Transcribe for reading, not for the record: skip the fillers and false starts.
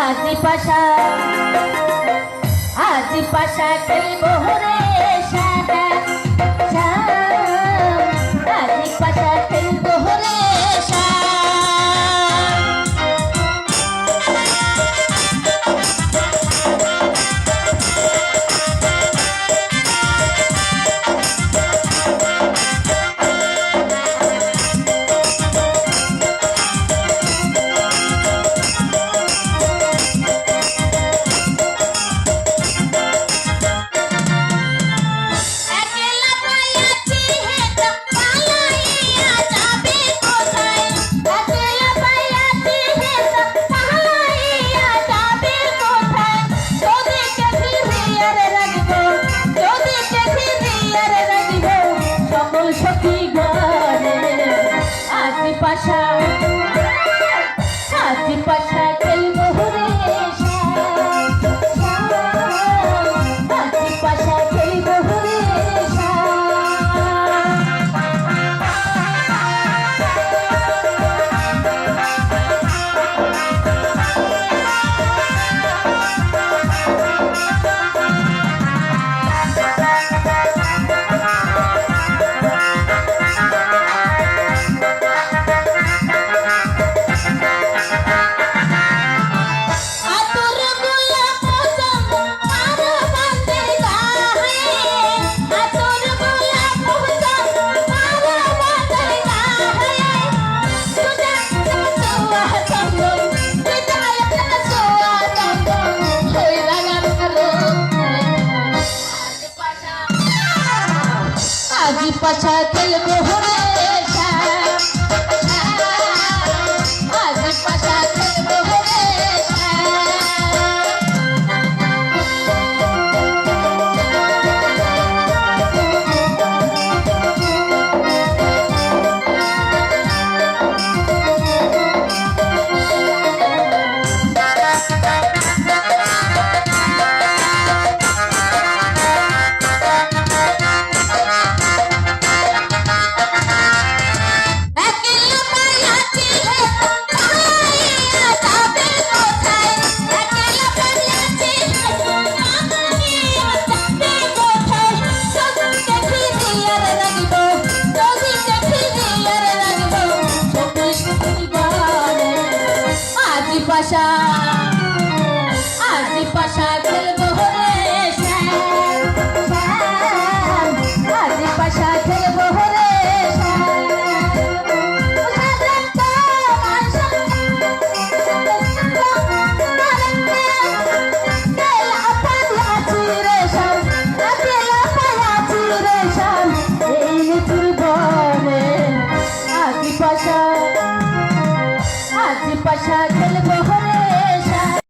আজি পাশা খেলবো রে শ্যাম, আজি পাশা খেলবো রে আজি পাশা খেলবো রে শ্যাম, আজি পাশা খেলবো রে আজি পাশা খেলবো রে শ্যাম, আজি পাশা খেলবো রে আজি পাশা খেলবো রে শ্যাম, আজি পাশা খেলবো রে আজি পাশা